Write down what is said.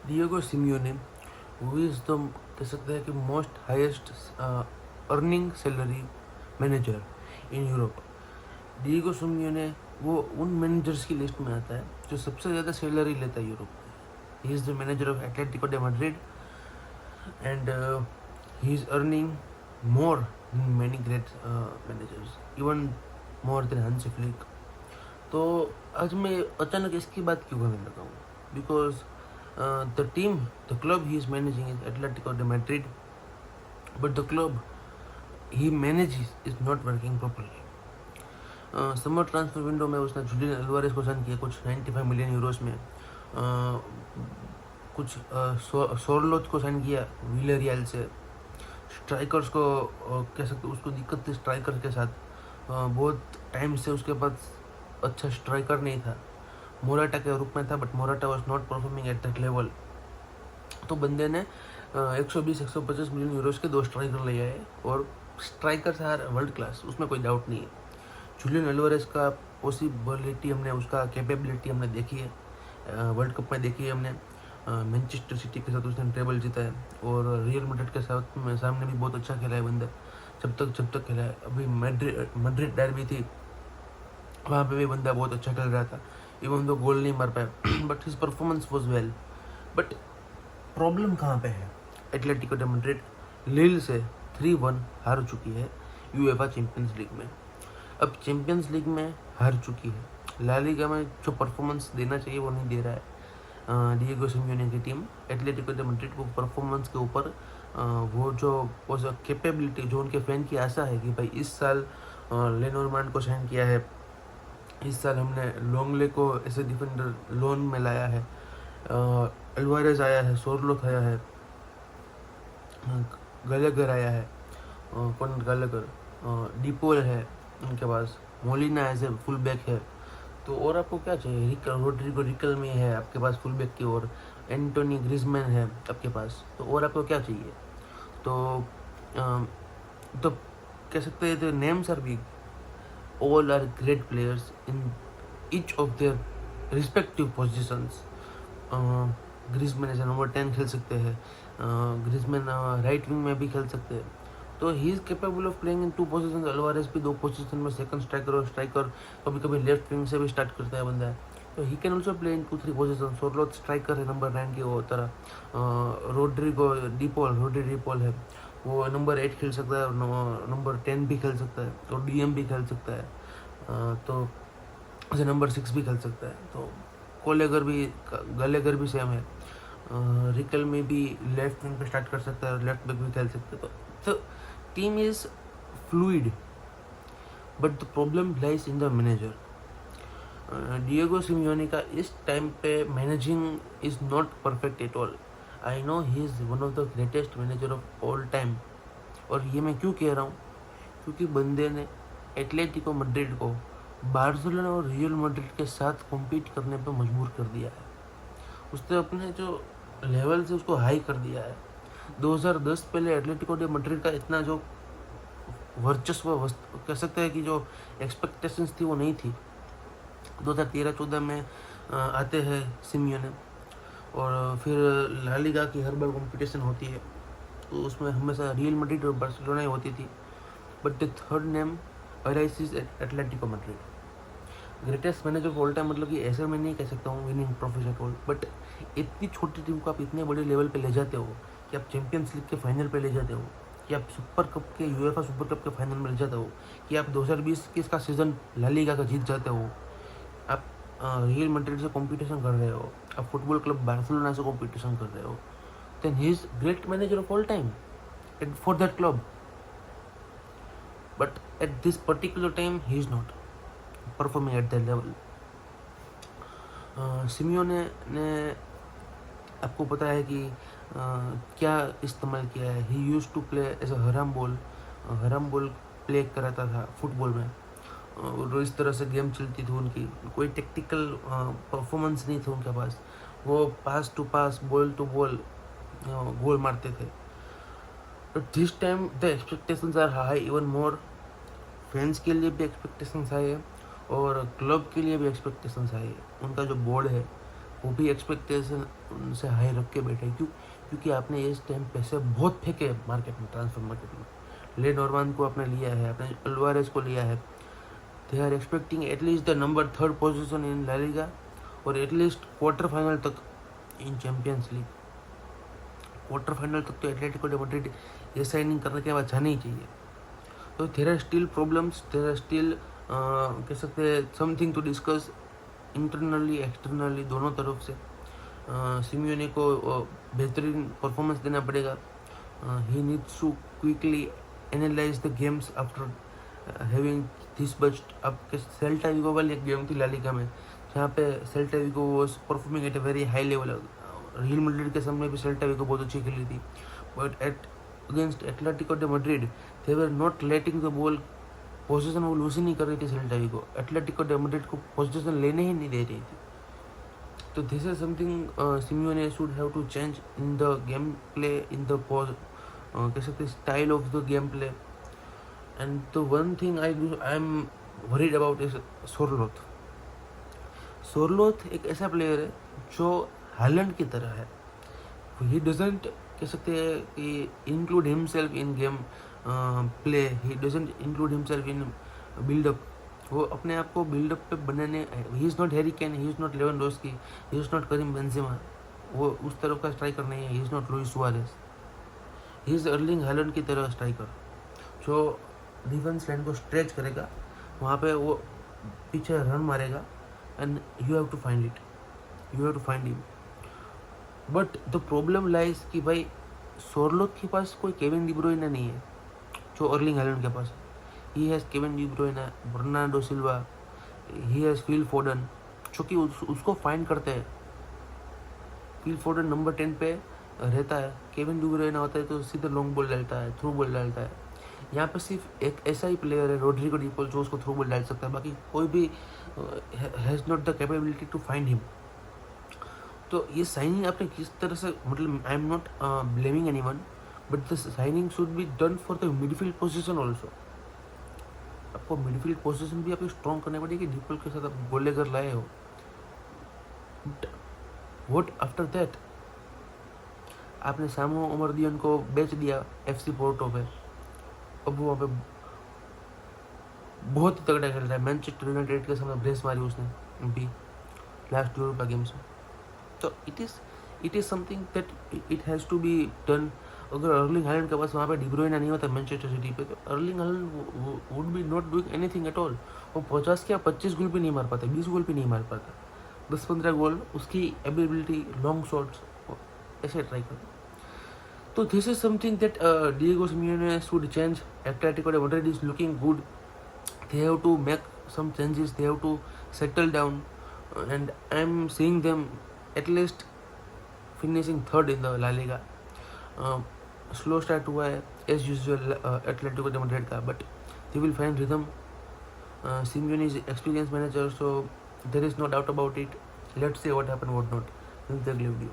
Diego Simeone who is the कह सकते हैं कि most highest earning salary manager in Europe. Diego Simeone वो उन मैनेजर्स की लिस्ट में आता है जो सबसे ज़्यादा सैलरी लेता है यूरोप में। He is the manager of Atletico de Madrid and he is earning more than many great managers, even more than Hansi Flick. तो आज मैं अचानक इसकी बात क्यों करने लगा हूँ? Because the club he is managing is Atletico de Madrid, but the club he manages is not working properly. Summer transfer window में उसने जुलियन अल्वारेज को साइन किया कुछ 95 मिलियन यूरोस में। कुछ सोरलोथ को साइन किया विलेरियल से। स्ट्राइकर्स को कह सकते उसको दिक्कत थी स्ट्राइकर के साथ। बहुत टाइम से उसके पास अच्छा स्ट्राइकर नहीं था। मोराटा के रूप में था, but Morata was not performing at that level. तो बंदे ने 120-125 मिलियन यूरोस के 2 स्ट्राइकर ले आए, और स्ट्राइकर्स आर वर्ल्ड क्लास, उसमें कोई डाउट नहीं है। जुलियन अल्वारेज का पॉसिबिलिटी हमने, उसका कैपेबिलिटी हमने देखी है, वर्ल्ड कप में देखी है हमने। मैनचेस्टर सिटी के साथ उसने ट्रेबल जीता है, और रियल मैड्रिड के साथ में सामने भी बहुत अच्छा खेला है बंदा, जब तक खेला है। अभी मैड्रिड डर्बी थी, वहाँ पे भी बंदा बहुत अच्छा खेल रहा था, इवन तो गोल नहीं मार पाया, but his performance was well. But problem कहाँ पे है? एटलेटिको डे मैड्रिड लील से 3-1 हार चुकी है यूएफा चैंपियंस लीग में। अब चैंपियंस लीग में हार चुकी है, ला लीगा में जो परफॉर्मेंस देना चाहिए वो नहीं दे रहा है डिएगो सिमियोने की टीम। एटलेटिको डे मैड्रिड को परफॉर्मेंस के ऊपर वो जो कैपेबिलिटी जो उनके फैन की आशा है कि भाई इस साल लेनोरमान को साइन किया है, इस साल हमने लोंगले को ऐसे डिफेंडर लोन में लाया है, अल्वारेज आया है, सोरलोथ आया है, गलेगर आया है, कौन गलेगर, डिपोल है उनके पास, Molina as a full back है। तो और आपको क्या चाहिए? रोड्रिगो रिकल में है आपके पास फुल बैक की, और एंटोनी ग्रिजमैन है आपके पास, तो और आपको क्या चाहिए? तो कह सकते हैं the names are big, all are great players in each of their respective positions. Griezmann as number 10 खेल सकते हैं, ग्रिजमैन राइट विंग में भी खेल सकते हैं, तो he is capable of playing in 2 position. Alvarez भी 2 पोजीशन में सेकंड स्ट्राइकर और स्ट्राइकर, कभी कभी लेफ्ट विंग से भी स्टार्ट करता है बंदा है, तो he can also play in 2-3 position. Sorloth striker है नंबर 9 की वो तरह। रोड्रिगो डिपोल है, वो नंबर 8 खेल सकता है, और नंबर 10 भी खेल सकता है, और डीएम भी खेल सकता है, तो ऐसे नंबर 6 भी खेल सकता है। तो गलेगर भी सेम है, रिकल में भी लेफ्ट विंग पे स्टार्ट कर सकता है और लेफ्ट बैक भी खेल सकता है। तो team is fluid, but the problem lies in the manager. Diego Simeone का इस टाइम पे managing is not perfect at all. I know he is one of the greatest manager of all time, और ये मैं क्यों कह रहा हूँ? क्योंकि बंदे ने एटलेटिको मैड्रिड को बार्सिलोना और रियल मैड्रिड के साथ कॉम्पीट करने पे मजबूर कर दिया है। उसने अपने जो लेवल से उसको हाई कर दिया है। 2010 पहले एटलेटिको डे मैड्रिड का इतना जो वर्चस्व कह सकते हैं कि जो एक्सपेक्टेशंस थी वो नहीं थी। 2013-14 में आते हैं सिमियोने, और फिर ला लीगा की हर बार कॉम्पिटिशन होती है, तो उसमें हमेशा रियल मैड्रिड और बार्सिलोना ही होती थी, but the third name arise Atletico Madrid. Greatest manager of all time, मतलब कि ऐसे मैं नहीं कह सकता हूँ winning trophies at all, but इतनी छोटी टीम को आप इतने बड़े लेवल पे ले जाते हो कि आप चैंपियंस लीग के फाइनल पे ले जाते हो, कि आप सुपर कप के यूएफा सुपर कप के फाइनल में ले जाते हो, कि आप 2020 का सीजन ला लीगा का जीत जाते हो, आप रियल मैड्रिड से कंपटीशन कर रहे हो, आप फुटबॉल क्लब बार्सिलोना से कंपटीशन कर रहे हो, then he is great manager of all time for that club, but at this particular time he is not performing at that level. Simeone ने आपको पता है कि क्या इस्तेमाल किया है? He use to play as a हराम बॉल प्ले कराता था फुटबॉल में, और इस तरह से गेम चलती थी उनकी। कोई टेक्टिकल परफॉर्मेंस नहीं था उनके पास, वो pass to pass, ball to ball goal मारते थे। But this time the expectations are high even more. Fans के लिए भी एक्सपेक्टेशंस हाई है, और क्लब के लिए भी एक्सपेक्टेशंस हाई है। उनका जो बोर्ड है वो भी एक्सपेक्टेशन से हाई रख के बैठे। क्यों? क्योंकि आपने इस टाइम पैसे बहुत फेंके मार्केट में, ट्रांसफर मार्केट में। ले नॉर्मान को आपने लिया है, आपने अल्वारेज को लिया है। They are expecting at least the number 3rd position in La Liga और एटलीस्ट क्वार्टर फाइनल तक in Champions League. Quarter final तक तो एटलेटिको डे मैड्रिड ये साइनिंग करने के बाद जाना ही चाहिए। तो there are still problems, there are still कह सकते हैं something to discuss internally externally दोनों तरफ से। सिमियोने को बेहतरीन परफॉर्मेंस देना पड़ेगा। He needs to quickly analyse the games after having this bust. आपके सेल्टा विगो वाली एक गेम थी ला लीगा में जहाँ पे Celta Vigo was performing at a very high level. Real Madrid के सामने भी सेल्टा विगो बहुत अच्छी खेली थी, but at against Atletico de Madrid they were not letting the ball. Position वो लूज ही नहीं कर रही थी Celta Vigo, Atletico de Madrid को पोजीशन लेने ही नहीं दे रही थी। तो this is something Simeone should have to change in the game play, in the कह सकते style of the game play. And the one thing I am worried about is Sorloth. Sorloth एक ऐसा प्लेयर है जो Holland की तरह है। He doesn't कह सकते हैं कि include himself in game play, he doesn't include himself in build up. वो अपने आप को बिल्डअप पे बनाने, he is not Harry Kane, he is not Lewandowski, he is not Karim Benzema. वो उस तरफ का स्ट्राइकर नहीं है। He is not Luis Suarez, he is Erling Haaland की तरह स्ट्राइकर जो डिफेंस लाइन को स्ट्रेच करेगा, वहाँ पे वो पीछे रन मारेगा and you have to find it, you have to find him. But the problem lies कि भाई सोरलोथ के पास कोई केविन डी ब्रुयने नहीं है जो अर्लिंग हालैंड के पास है। He has Kevin De ब्रुयने, Bernardo Silva, he has Phil Foden जो कि उसको फाइंड करते हैं। फिल फोडन नंबर 10 पे रहता है, केविन डी ब्रुयने होता है तो सीधे लॉन्ग बॉल डालता है, थ्रू बॉल डालता है। यहाँ पे सिर्फ एक ऐसा ही प्लेयर है रोड्रिगो डी पॉल जो उसको थ्रू बॉल डाल सकता है, बाकी कोई भी has not the capability to find him. तो ये साइनिंग आपने किस तरह से, मतलब I am not blaming anyone, but the signing should be done for the midfield position also. आपको मिडफील्ड पोजीशन भी आपको स्ट्रॉन्ग करनी पड़ेगी। डीपल के साथ आप गोलेगर लाए हो, व्हाट आफ्टर दैट? आपने सामो उमरदियन को बेच दिया FC पोर्टो पे, अब वो वहाँ पे बहुत ही तगड़ा खेल रहा है। मैनचेस्टर यूनाइटेड के सामने ब्रेस मारी उसने भी लास्ट यूरोपा गेम्स में। तो it is something that it has to be done. अगर अर्लिंग हालैंड के पास वहाँ पे डी ब्रुयने नहीं होता मैनचेस्टर सिटी पे, तो Erling Haaland would be not doing anything at all. वो 50 या 25 गोल भी नहीं मार पाता, 20 गोल भी नहीं मार पाता, 10-15 गोल उसकी एबिलिटी, लॉन्ग शॉट्स ऐसे ट्राई करता। तो this is something that Diego Simeone should change. Atletico de Madrid is looking good, they have to make some changes, they have to settle down, and I'm seeing them at least finishing 3rd in the La Liga. Slow start हुआ है as usual Atletico de Madrid का, but they will find rhythm. Simeone is experienced manager, so there is no doubt about it. Let's see what happen, what not. This is the review.